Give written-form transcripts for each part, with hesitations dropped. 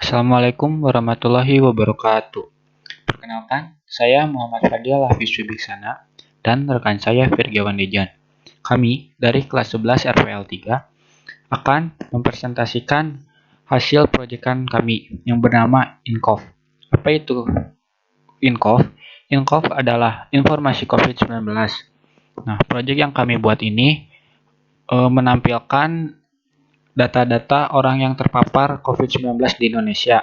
Assalamualaikum warahmatullahi wabarakatuh. Perkenalkan, saya Muhammad Fadil Hafiz Wibiksana dan rekan saya Virgawan Dejan. Kami dari kelas 11 RPL 3 akan mempresentasikan hasil proyekan kami yang bernama INCOV. Apa itu INCOV? INCOV adalah informasi COVID-19. Nah, proyek yang kami buat ini menampilkan data-data orang yang terpapar COVID-19 di Indonesia.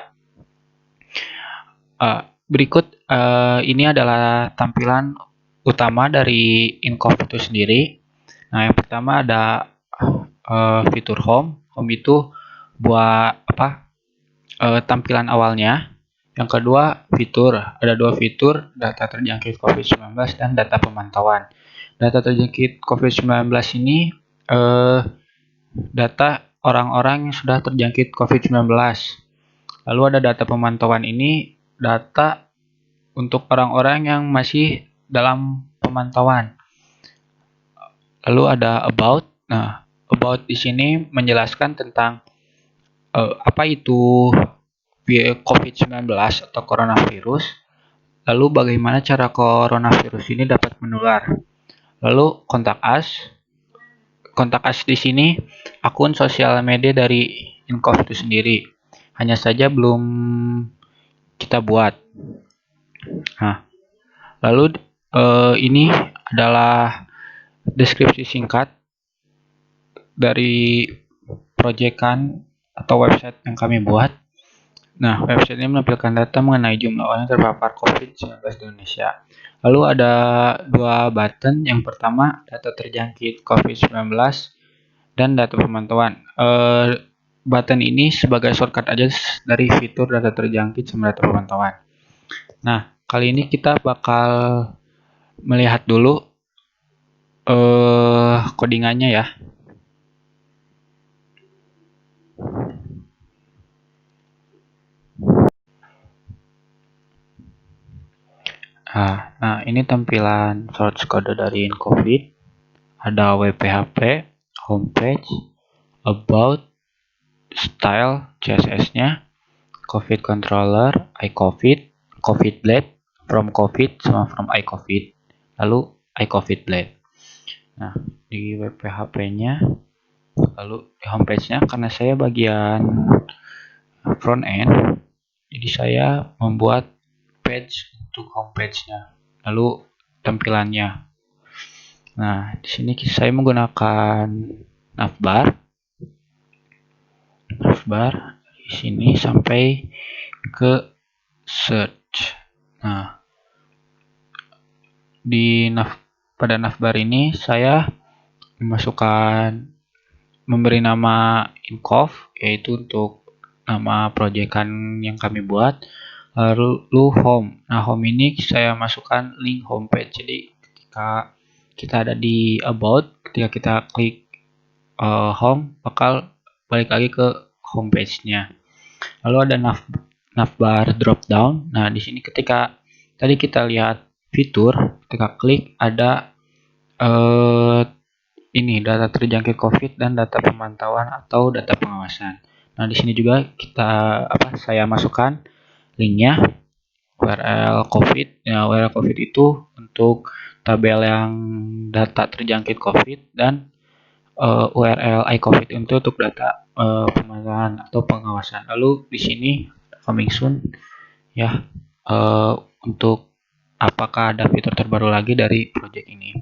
Berikut ini adalah tampilan utama dari INCOV itu sendiri. Nah, yang pertama ada fitur home. Home itu buat tampilan awalnya. Yang kedua fitur, ada dua fitur, data terjangkit COVID-19 dan data pemantauan. Data terjangkit COVID-19 ini data orang-orang yang sudah terjangkit COVID-19. Lalu ada data pemantauan ini, data untuk orang-orang yang masih dalam pemantauan. Lalu ada about. Nah, about di sini menjelaskan tentang apa itu COVID-19 atau coronavirus. Lalu bagaimana cara coronavirus ini dapat menular. Lalu kontak us. Kontak us di sini akun sosial media dari INCOV itu sendiri. Hanya saja belum kita buat. Nah, lalu ini adalah deskripsi singkat dari proyekan atau website yang kami buat. Nah, website ini menampilkan data mengenai jumlah orang yang terpapar COVID-19 di Indonesia. Lalu ada dua button. Yang pertama, data terjangkit COVID-19 dan data pemantauan. Button ini sebagai shortcut aja dari fitur data terjangkit sama data pemantauan. Nah, kali ini kita bakal melihat dulu codingannya ya. Nah, ini tampilan source code dari INCOV. Ada WPHP, homepage, about, style, CSS-nya, COVID controller, iCovid, COVID blade, from COVID sama from iCovid, lalu iCovid blade. Nah, di WPHP-nya, lalu di homepage-nya, karena saya bagian front end, jadi saya membuat page untuk homepage-nya, lalu tampilannya. Nah, di sini saya menggunakan navbar di sini sampai ke search. Nah, pada navbar ini saya memberi nama INCOV, yaitu untuk nama proyekan yang kami buat. Lalu home. Nah, home ini saya masukkan link homepage. Jadi ketika kita ada di about, ketika kita klik home, bakal balik lagi ke homepage-nya. Lalu ada navbar drop down. Nah, di sini ketika tadi kita lihat fitur, ketika klik ada ini data terjangkit COVID dan data pemantauan atau data pengawasan. Nah, di sini juga saya masukkan linknya, URL COVID. Ya, URL COVID itu untuk tabel yang data terjangkit COVID dan URL iCovid itu untuk data pemantauan atau pengawasan. Lalu di sini coming soon ya, untuk apakah ada fitur terbaru lagi dari project ini.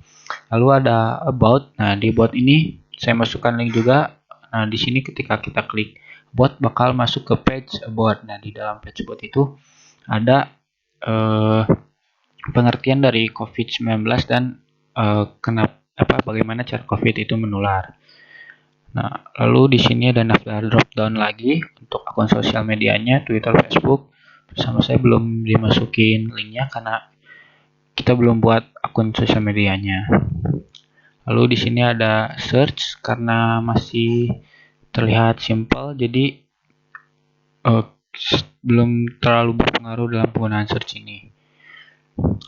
Lalu ada about. Nah, di about ini saya masukkan link juga. Nah, di sini ketika kita klik about bakal masuk ke page about. Nah, di dalam page about itu ada pengertian dari COVID-19 dan bagaimana cara COVID itu menular. Nah, lalu di sini ada navbar drop down lagi untuk akun sosial medianya, Twitter, Facebook. Bersama saya belum dimasukin linknya karena kita belum buat akun sosial medianya. Lalu di sini ada search karena masih terlihat simple, jadi belum terlalu berpengaruh dalam penggunaan search ini.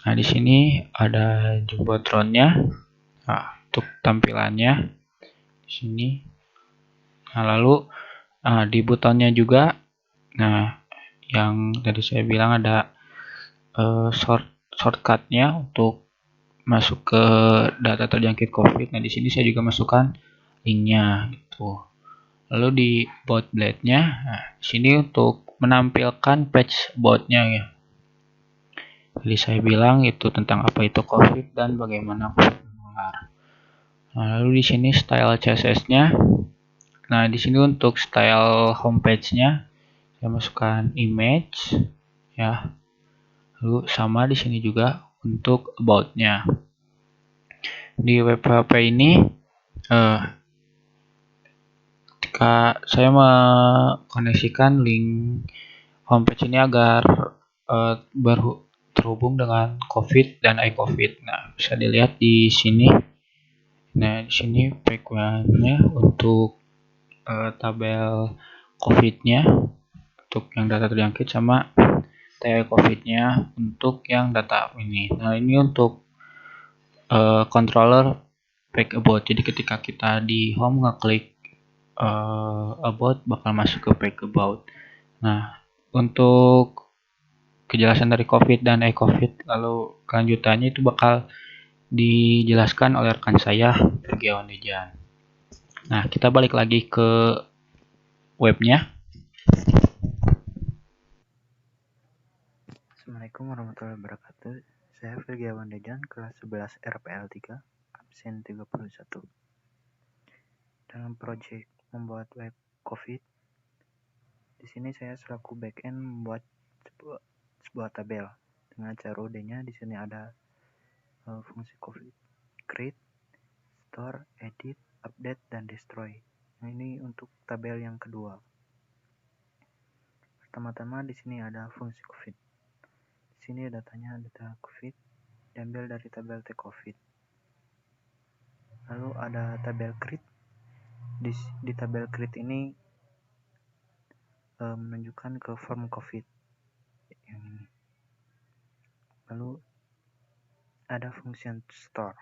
Nah, di sini ada jumbotronnya. Nah, untuk tampilannya di sini. Nah, lalu di butonnya juga. Nah, yang tadi saya bilang ada shortcutnya untuk masuk ke data terjangkit COVID. Nah, di sini saya juga masukkan linknya gitu. Lalu di about blade-nya, nah, sini untuk menampilkan page about-nya ya. Jadi saya bilang itu tentang apa itu COVID dan bagaimana COVID menular. Nah, lalu di sini style CSS-nya. Nah, di sini untuk style homepage-nya saya masukkan image ya. Lalu sama di sini juga untuk about-nya. Di web PHP ini ketika saya mengkoneksikan link homepage ini agar terhubung dengan COVID dan iCovid. Nah, bisa dilihat di sini. Nah, di sini background-nya untuk tabel COVID-nya untuk yang data terjangkit sama tabel COVID-nya untuk yang data ini. Nah, ini untuk controller back about. Jadi ketika kita di home ngeklik about bakal masuk ke back about. Nah, untuk kejelasan dari COVID dan iCovid lalu kelanjutannya itu bakal dijelaskan oleh rekan saya Firgiawan Dejan. Nah, kita balik lagi ke webnya. Assalamualaikum warahmatullahi wabarakatuh. Saya Firgiawan Dejan, kelas 11 RPL 3, absen 31. Dalam proyek membuat web COVID, di sini saya selaku backend membuat sebuah tabel dengan CRUD-nya. Di sini ada fungsi COVID, create, store, edit, update, dan destroy. Nah, ini untuk tabel yang kedua. Pertama-tama di sini ada fungsi COVID. Di sini datanya data COVID diambil dari tabel T-COVID. Lalu ada tabel create. Di tabel create ini menunjukkan ke form COVID yang ini. Lalu ada fungsi store.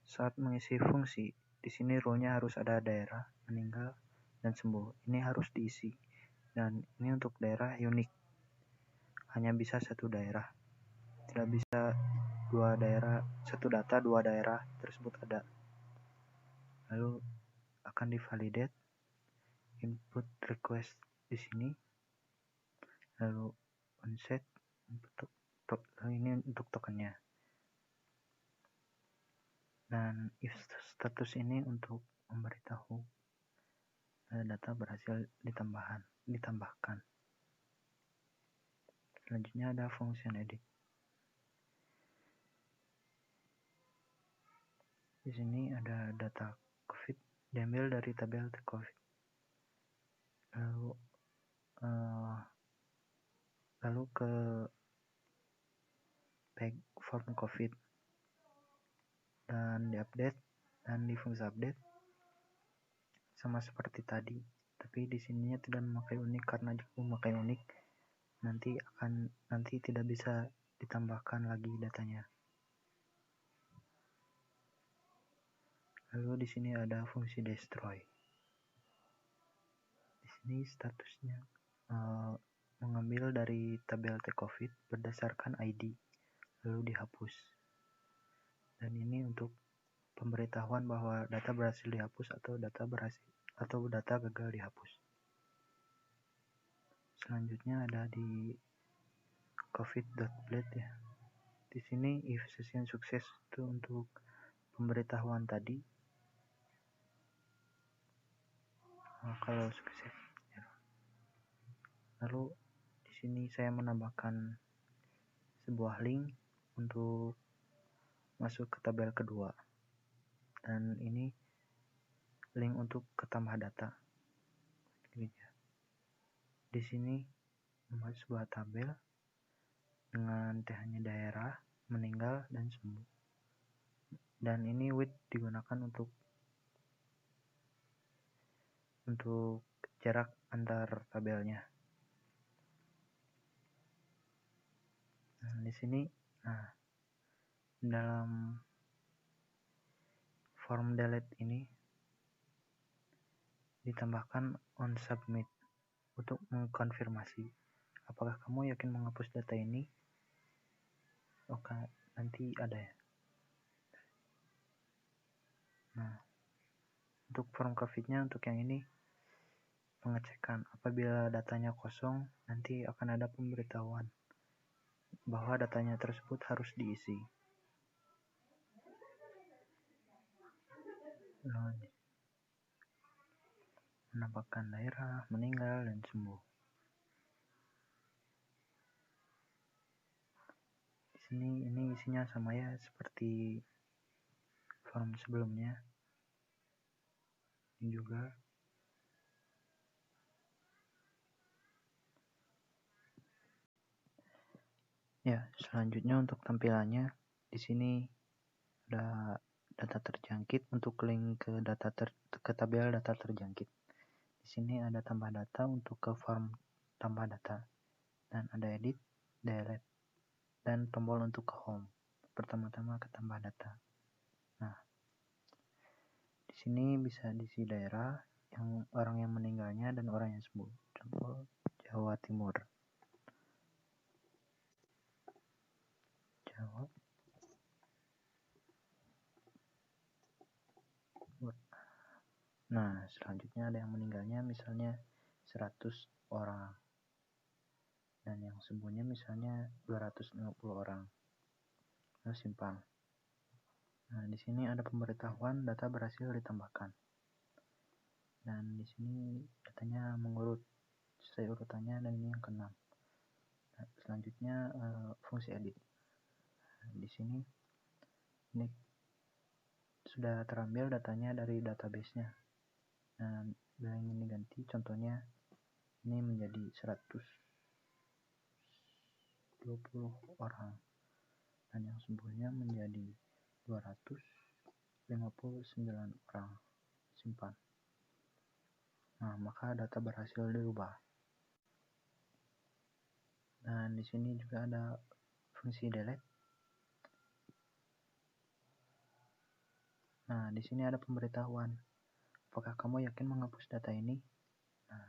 Saat mengisi fungsi, di sini role-nya harus ada daerah, meninggal, dan sembuh. Ini harus diisi. Dan ini untuk daerah unik. Hanya bisa satu daerah. Tidak bisa dua daerah, satu data dua daerah tersebut ada. Lalu akan divalidate input request di sini. Lalu onset ini untuk tokennya. Dan if status ini untuk memberitahu data berhasil ditambahkan. Selanjutnya ada function edit. Di sini ada data COVID diambil dari tabel COVID. Lalu ke back form COVID dan diupdate, dan di fungsi update sama seperti tadi, tapi di sininya tidak memakai unik karena jika memakai unik nanti tidak bisa ditambahkan lagi datanya. Lalu di sini ada fungsi destroy. Di sini statusnya mengambil dari tabel T-COVID berdasarkan ID lalu dihapus. Dan ini untuk pemberitahuan bahwa data berhasil dihapus atau data gagal dihapus. Selanjutnya ada di covid.blade ya. Di sini if session sukses itu untuk pemberitahuan tadi. Kalau sukses ya. Lalu di sini saya menambahkan sebuah link untuk masuk ke tabel kedua. Dan ini link untuk ketambah data. Di sini membuat sebuah tabel dengan hanya daerah, meninggal, dan sembuh. Dan ini with digunakan untuk jarak antar tabelnya. Nah, di sini dalam form delete ini ditambahkan on submit untuk mengkonfirmasi Apakah kamu yakin menghapus data ini? Oke, nanti ada ya. Nah, untuk form COVID-nya untuk yang ini pengecekan. Apabila datanya kosong, nanti akan ada pemberitahuan bahwa datanya tersebut harus diisi. Menambahkan daerah, meninggal, dan sembuh. Di sini ini isinya sama ya seperti form sebelumnya. Ini juga. Ya, selanjutnya untuk tampilannya di sini ada data terjangkit. Untuk link ke ke tabel data terjangkit. Di sini ada tambah data untuk ke form tambah data, dan ada edit, delete, dan tombol untuk ke home. Pertama-tama ke tambah data. Nah, di sini bisa diisi daerah, yang orang yang meninggalnya dan orang yang sembuh. Contoh Jawa Timur. Jawa. Nah, selanjutnya ada yang meninggalnya misalnya 100 orang. Dan yang sembuhnya misalnya 250 orang. Lalu simpan. Nah, di sini ada pemberitahuan data berhasil ditambahkan. Dan di sini datanya mengurut sesuai urutannya, dan ini yang ke-6. Nah, selanjutnya fungsi edit. Nah, di sini ini sudah terambil datanya dari database-nya. Nah, bila ingin diganti, contohnya ini menjadi 120 orang, dan yang sembuhnya menjadi 259 orang. Simpan. Nah, maka data berhasil diubah. Dan di sini juga ada fungsi delete. Nah, di sini ada pemberitahuan. Apakah kamu yakin menghapus data ini? Nah,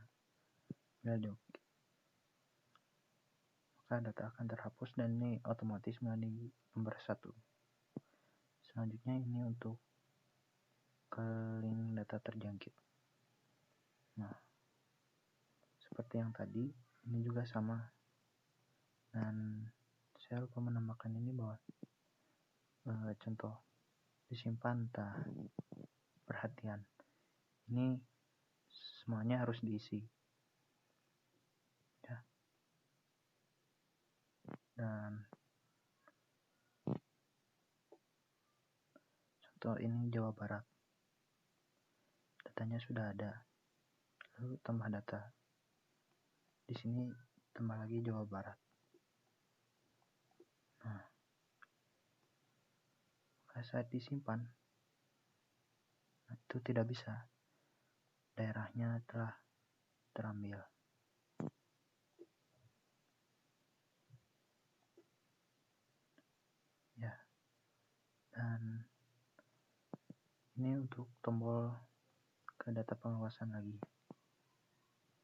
bila diokey, maka data akan terhapus, dan ini otomatis menjadi nomor 1. Selanjutnya ini untuk ke link data terjangkit. Nah, seperti yang tadi, ini juga sama. Dan saya lupa menambahkan ini bahwa contoh disimpan, perhatian. Ini semuanya harus diisi. Ya. Dan contoh ini Jawa Barat. Datanya sudah ada. Lalu tambah data. Di sini tambah lagi Jawa Barat. Nah, saat disimpan, itu tidak bisa. Daerahnya telah terambil. Ya. Dan ini untuk tombol ke data pengawasan lagi.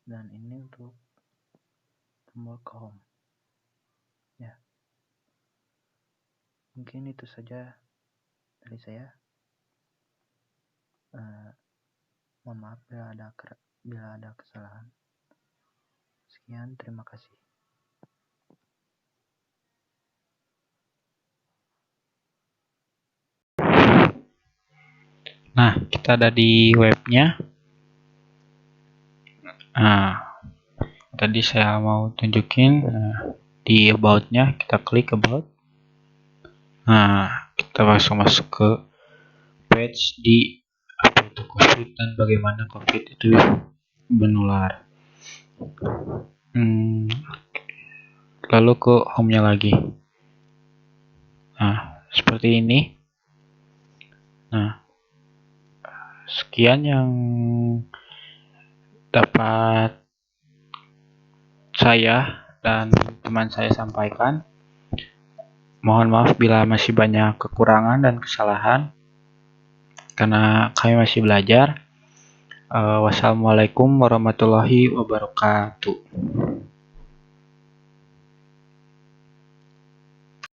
Dan ini untuk tombol ke home. Ya. Mungkin itu saja dari saya. Mohon maaf bila ada kesalahan. Sekian, terima kasih. Nah, kita ada di webnya. Nah, tadi saya mau tunjukin di about-nya, kita klik about. Nah, kita langsung masuk ke page di apa itu COVID dan bagaimana COVID itu menular. Lalu ke home-nya lagi. Nah, seperti ini. Nah, sekian yang dapat saya dan teman saya sampaikan. Mohon maaf bila masih banyak kekurangan dan kesalahan, karena kami masih belajar. Wassalamualaikum warahmatullahi wabarakatuh.